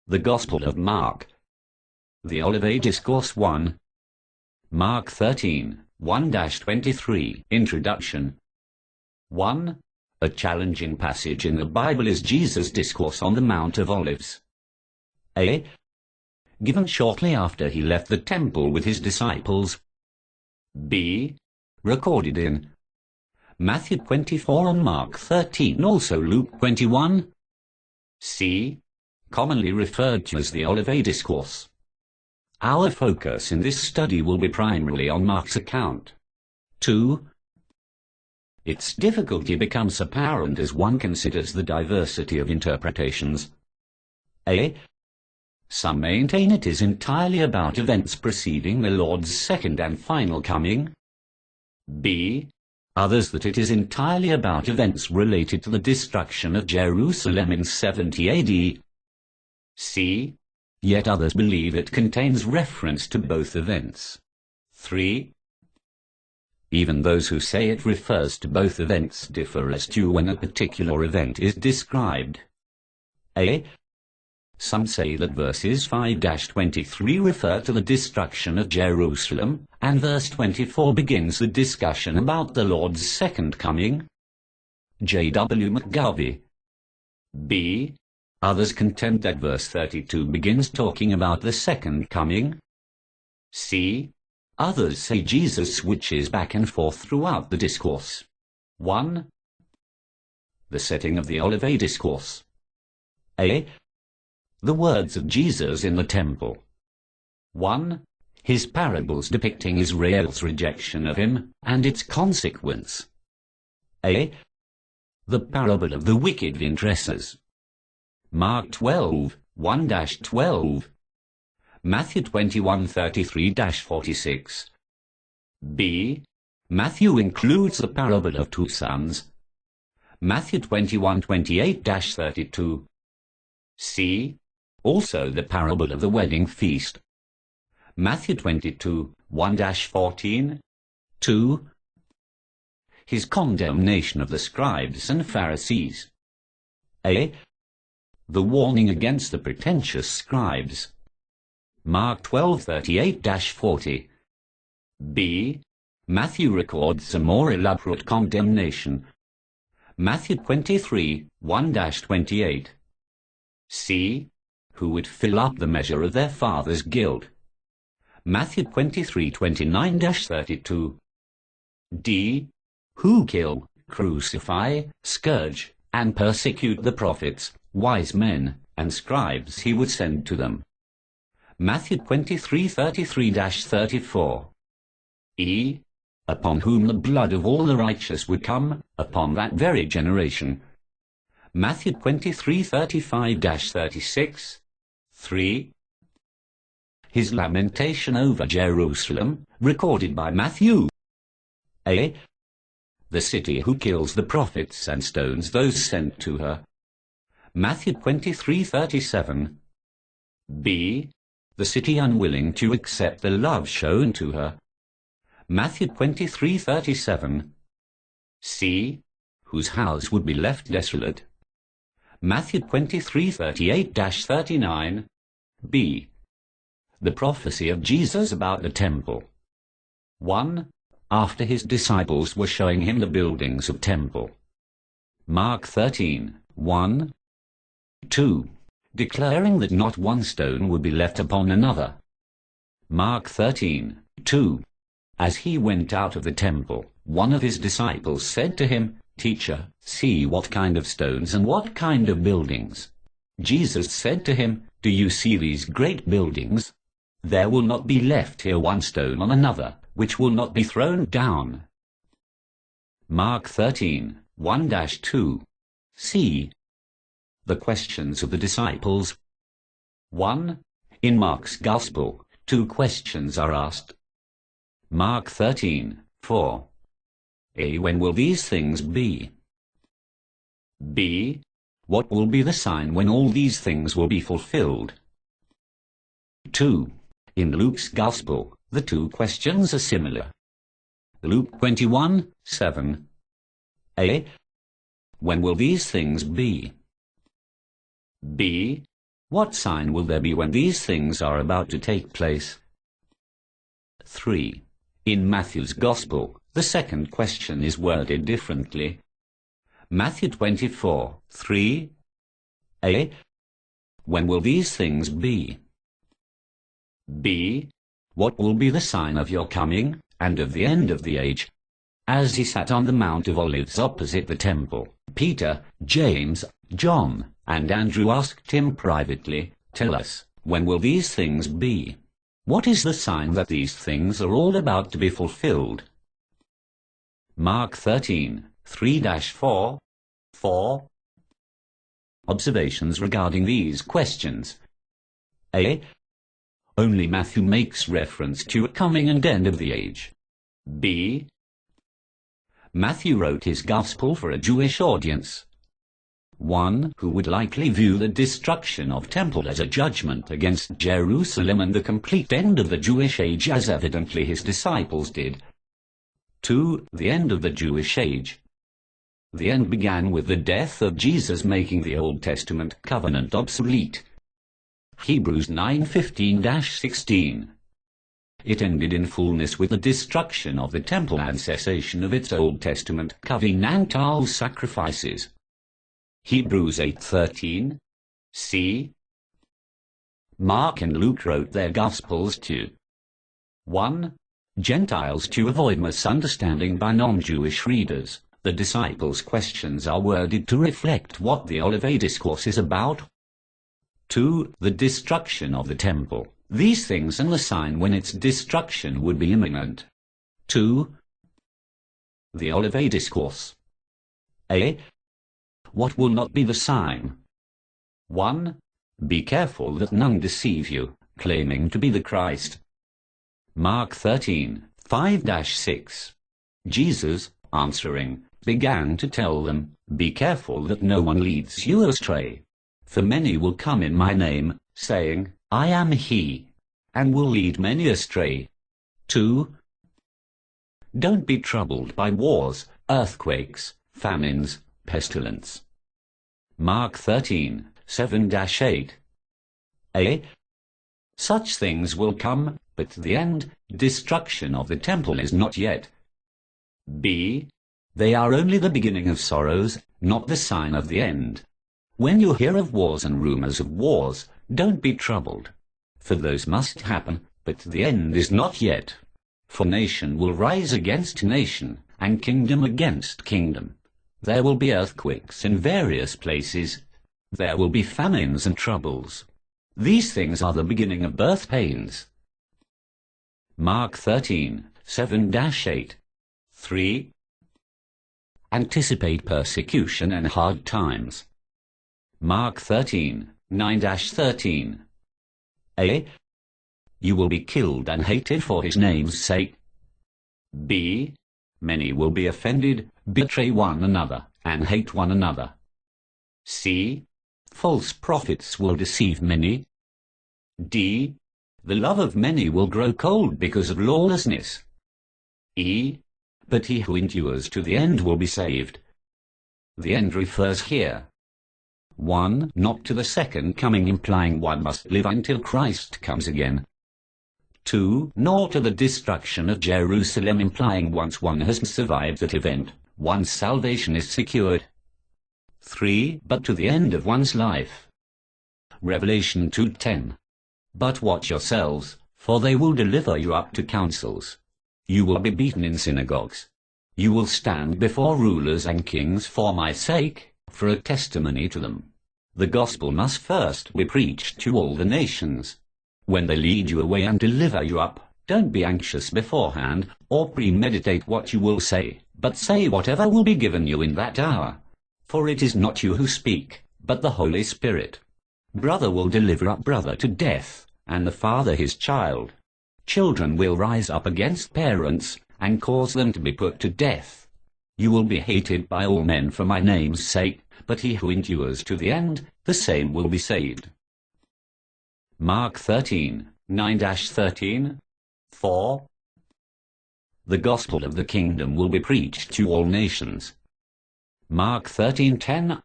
The Gospel of Mark. The Olivet Discourse 1. Mark 13, 1-23. Introduction. 1. A challenging passage in the Bible is Jesus' discourse on the Mount of Olives. A. Given shortly after he left the temple with his disciples. B. Recorded in Matthew 24 and Mark 13, also Luke 21. C. Commonly referred to as the Olivet Discourse. Our focus in this study will be primarily on Mark's account. 2. Its difficulty becomes apparent as one considers the diversity of interpretations. A. Some maintain it is entirely about events preceding the Lord's second and final coming. B. Others that it is entirely about events related to the destruction of Jerusalem in 70 AD. C. Yet others believe it contains reference to both events. 3. Even those who say it refers to both events differ as to when a particular event is described. A. Some say that verses 5-23 refer to the destruction of Jerusalem, and verse 24 begins the discussion about the Lord's second coming. J.W. McGarvey. B. Others contend that verse 32 begins talking about the second coming. C. Others say Jesus switches back and forth throughout the discourse. 1. The setting of the Olivet Discourse. A. The words of Jesus in the temple. 1. His parables depicting Israel's rejection of him, and its consequence. A. The parable of the wicked vintresses. Mark 12, 1-12. Matthew 21:33-46. B. Matthew includes the parable of two sons. Matthew 21:28-32. C. Also the parable of the wedding feast. Matthew 22, 1-14. 2. His condemnation of the scribes and Pharisees. A. The warning against the pretentious scribes. Mark 12:38-40. B. Matthew records a more elaborate condemnation. Matthew 23, 1-28. C. Who would fill up the measure of their father's guilt. Matthew 23:29-32. D. Who kill, crucify, scourge, and persecute the prophets, wise men, and scribes he would send to them. Matthew 23:33-34. E. Upon whom the blood of all the righteous would come, upon that very generation. Matthew 23:35-36. 3. His lamentation over Jerusalem, recorded by Matthew. A. The city who kills the prophets and stones those sent to her. Matthew 23:37. B. The city unwilling to accept the love shown to her. Matthew 23:37. C. Whose house would be left desolate. Matthew 23:38-39. B. The prophecy of Jesus about the temple. 1. After his disciples were showing him the buildings of temple. Mark 13, 1. 2. Declaring that not one stone would be left upon another. Mark 13, 2. As he went out of the temple, one of his disciples said to him, Teacher, see what kind of stones and what kind of buildings. Jesus said to him, Do you see these great buildings? There will not be left here one stone on another, which will not be thrown down. Mark 13, 1-2. C. The questions of the disciples. 1. In Mark's Gospel, 2 questions are asked. Mark 13, 4. A. When will these things be? B. What will be the sign when all these things will be fulfilled? 2. In Luke's Gospel, the 2 questions are similar. Luke 21, 7. A. When will these things be? B. What sign will there be when these things are about to take place? 3. In Matthew's Gospel, the second question is worded differently. Matthew 24:3. A. When will these things be? B. What will be the sign of your coming, and of the end of the age? As he sat on the Mount of Olives opposite the temple, Peter, James, John, and Andrew asked him privately, "Tell us, when will these things be? What is the sign that these things are all about to be fulfilled?" Mark 13:3-4. 4. Observations regarding these questions. A. Only Matthew makes reference to a coming and end of the age. B. Matthew wrote his gospel for a Jewish audience, one who would likely view the destruction of temple as a judgment against Jerusalem and the complete end of the Jewish age, as evidently his disciples did. 2. The end of the Jewish age. The end began with the death of Jesus, making the Old Testament covenant obsolete. Hebrews 9:15-16. It ended in fullness with the destruction of the temple and cessation of its Old Testament covenantal sacrifices. Hebrews 8:13. C. Mark and Luke wrote their Gospels to 1. Gentiles to avoid misunderstanding by non-Jewish readers. The disciples' questions are worded to reflect what the Olivet Discourse is about. 2. The destruction of the temple. These things and the sign when its destruction would be imminent. 2. The Olivet Discourse. A. What will not be the sign? 1. Be careful that none deceive you, claiming to be the Christ. Mark 13:5-6. Jesus, answering, began to tell them, "Be careful that no one leads you astray. For many will come in my name, saying, 'I am he,' and will lead many astray." 2. Don't be troubled by wars, earthquakes, famines, pestilence. Mark 13:7-8. A. Such things will come, but the end, destruction of the temple, is not yet. B. They are only the beginning of sorrows, not the sign of the end. When you hear of wars and rumors of wars, don't be troubled, for those must happen, but the end is not yet. For nation will rise against nation, and kingdom against kingdom. There will be earthquakes in various places. There will be famines and troubles. These things are the beginning of birth pains. Mark 13:7-8. 3. Anticipate persecution and hard times. Mark 13:9-13. A. You will be killed and hated for his name's sake. B. Many will be offended, betray one another, and hate one another. C. False prophets will deceive many. D. The love of many will grow cold because of lawlessness. E. But he who endures to the end will be saved. The end refers here, 1. Not to the second coming, implying one must live until Christ comes again. 2. Nor to the destruction of Jerusalem, implying once one has survived that event, one's salvation is secured. 3. But to the end of one's life. Revelation 2:10. But watch yourselves, for they will deliver you up to councils. You will be beaten in synagogues. You will stand before rulers and kings for my sake, for a testimony to them. The gospel must first be preached to all the nations. When they lead you away and deliver you up, don't be anxious beforehand, or premeditate what you will say, but say whatever will be given you in that hour. For it is not you who speak, but the Holy Spirit. Brother will deliver up brother to death, and the father his child. Children will rise up against parents, and cause them to be put to death. You will be hated by all men for my name's sake, but he who endures to the end, the same will be saved. Mark 13:9-13. 4. The gospel of the kingdom will be preached to all nations. Mark 13:10.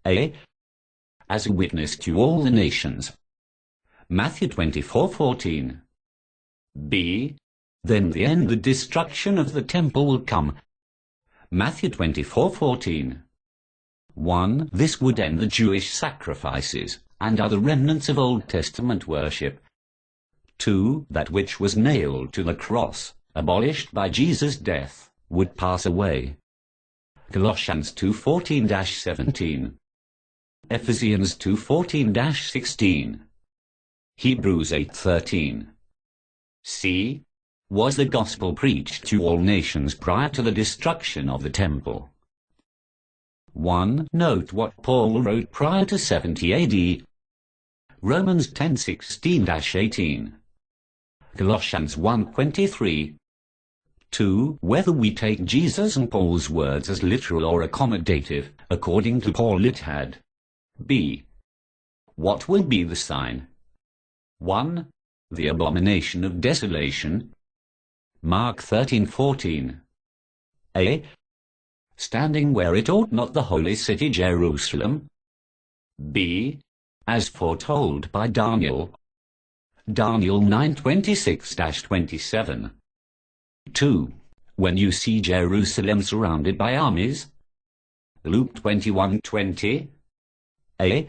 A. as a witness to all the nations. Matthew 24:14. B. Then the end, the destruction of the temple will come. Matthew 24:14. 1. This would end the Jewish sacrifices and other remnants of Old Testament worship. 2. That which was nailed to the cross, abolished by Jesus' death, would pass away. Colossians 2:14-17. Ephesians 2:14-16. Hebrews 8:13. C. Was the gospel preached to all nations prior to the destruction of the temple? 1. Note what Paul wrote prior to 70 AD. Romans 10:16-18. Colossians 1:23. 2. Whether we take Jesus and Paul's words as literal or accommodative, according to Paul it had. B. What will be the sign? 1. The abomination of desolation. Mark 13:14. A. Standing where it ought not, the holy city Jerusalem. B. As foretold by Daniel. Daniel 9:26-27. 2. When you see Jerusalem surrounded by armies. Luke 21:20. A.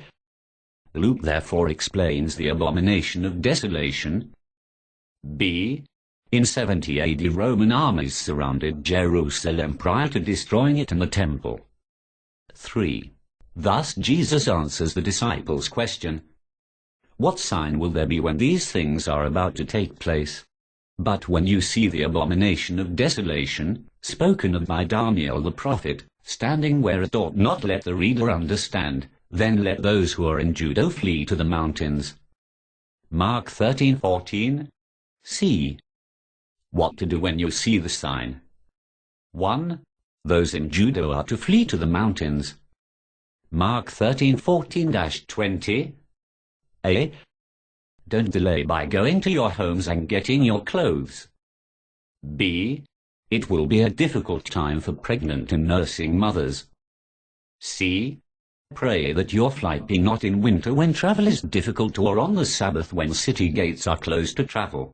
Luke therefore explains the abomination of desolation. B. In 70 AD Roman armies surrounded Jerusalem prior to destroying it and the temple. 3. Thus Jesus answers the disciples' question, what sign will there be when these things are about to take place? But when you see the abomination of desolation, spoken of by Daniel the prophet, standing where it ought not, let the reader understand, then let those who are in Judah flee to the mountains. Mark 13:14. C. What to do when you see the sign? 1. Those in Judah are to flee to the mountains. Mark 13:14-20. A. Don't delay by going to your homes and getting your clothes. B. It will be a difficult time for pregnant and nursing mothers. C. Pray that your flight be not in winter when travel is difficult or on the Sabbath when city gates are closed to travel.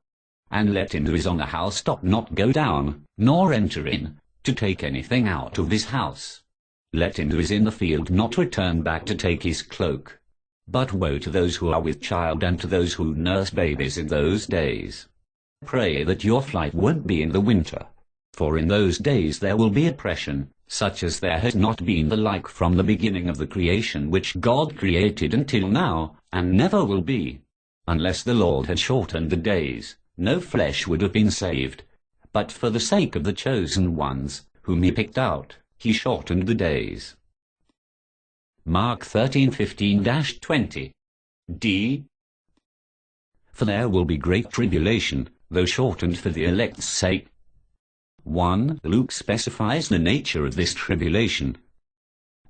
And let him who is on the housetop not go down, nor enter in, to take anything out of his house. Let him who is in the field not return back to take his cloak. But woe to those who are with child and to those who nurse babies in those days. Pray that your flight won't be in the winter, for in those days there will be oppression, such as there has not been the like from the beginning of the creation which God created until now, and never will be. Unless the Lord had shortened the days, no flesh would have been saved. But for the sake of the chosen ones, whom he picked out, he shortened the days. Mark 13:15-20. D. For there will be great tribulation, though shortened for the elect's sake. 1. Luke specifies the nature of this tribulation.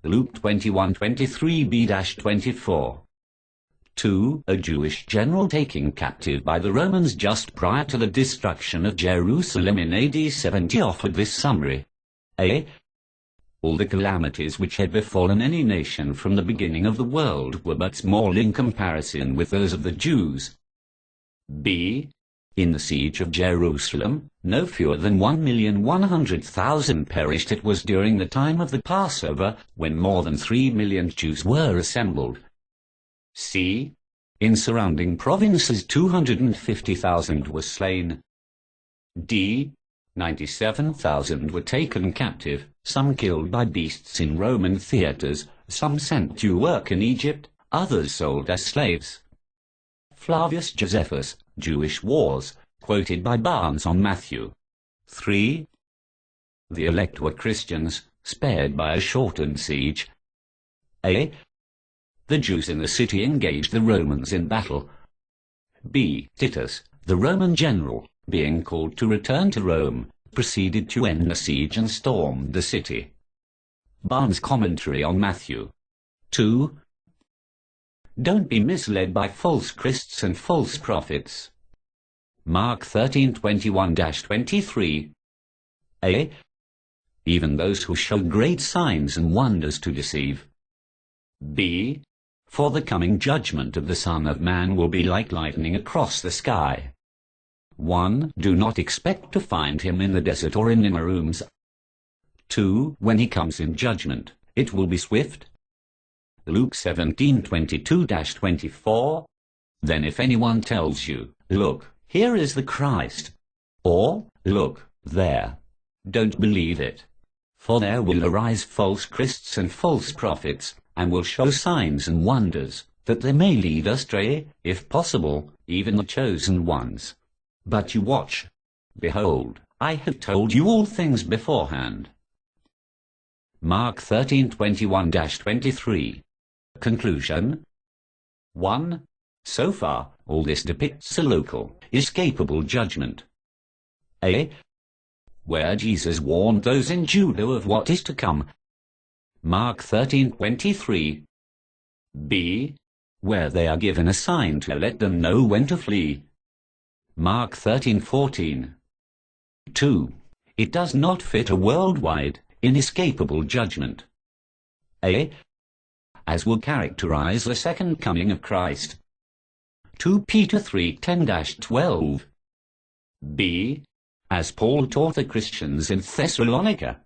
Luke 21:23b-24. 2. A Jewish general taken captive by the Romans just prior to the destruction of Jerusalem in AD 70 offered this summary. A. All the calamities which had befallen any nation from the beginning of the world were but small in comparison with those of the Jews. B. In the siege of Jerusalem, no fewer than 1,100,000 perished. It was during the time of the Passover, when more than 3 million Jews were assembled. C. In surrounding provinces 250,000 were slain. D. 97,000 were taken captive, some killed by beasts in Roman theatres, some sent to work in Egypt, others sold as slaves. Flavius Josephus, Jewish Wars, quoted by Barnes on Matthew 3. The elect were Christians, spared by a shortened siege. A. The Jews in the city engaged the Romans in battle. B. Titus, the Roman general, being called to return to Rome, proceeded to end the siege and stormed the city. Barnes' commentary on Matthew 2. Don't be misled by false Christs and false prophets. Mark 13:21-23. A. Even those who show great signs and wonders to deceive. B. For the coming judgment of the Son of Man will be like lightning across the sky. 1. Do not expect to find him in the desert or in inner rooms. 2. When he comes in judgment, it will be swift. Luke 17:22-24. Then if anyone tells you, "Look, here is the Christ," or, "Look, there," don't believe it. For there will arise false Christs and false prophets, and will show signs and wonders, that they may lead astray, if possible, even the chosen ones. But you watch. Behold, I have told you all things beforehand. Mark 13:21-23. Conclusion. 1. So far, all this depicts a local, escapable judgment. A. Where Jesus warned those in Judah of what is to come. Mark 13:23. B. Where they are given a sign to let them know when to flee. Mark 13:14. 2. It does not fit a worldwide, inescapable judgment. A. As will characterize the second coming of Christ. 2 Peter 3:10-12. B. As Paul taught the Christians in Thessalonica.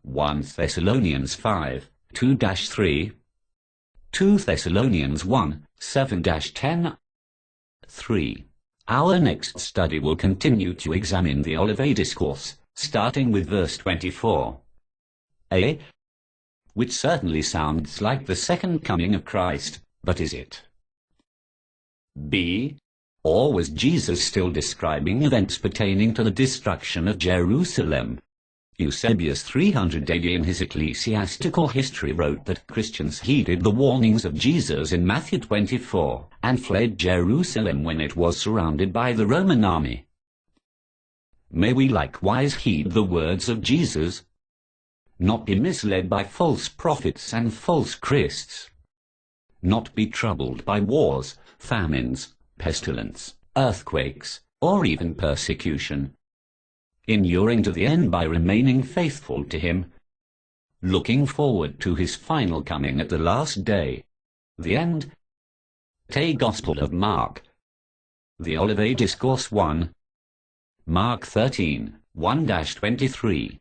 1 Thessalonians 5:2-3. 2 Thessalonians 1:7-10. 3. Our next study will continue to examine the Olivet Discourse, starting with verse 24. A. Which certainly sounds like the second coming of Christ, but is it? B. Or was Jesus still describing events pertaining to the destruction of Jerusalem? Eusebius 300 AD in his Ecclesiastical History wrote that Christians heeded the warnings of Jesus in Matthew 24, and fled Jerusalem when it was surrounded by the Roman army. May we likewise heed the words of Jesus, not be misled by false prophets and false Christs, not be troubled by wars, famines, pestilence, earthquakes, or even persecution, enduring to the end by remaining faithful to him, looking forward to his final coming at the last day, the end. The Gospel of Mark. The Olivet Discourse 1. Mark 13:1-23.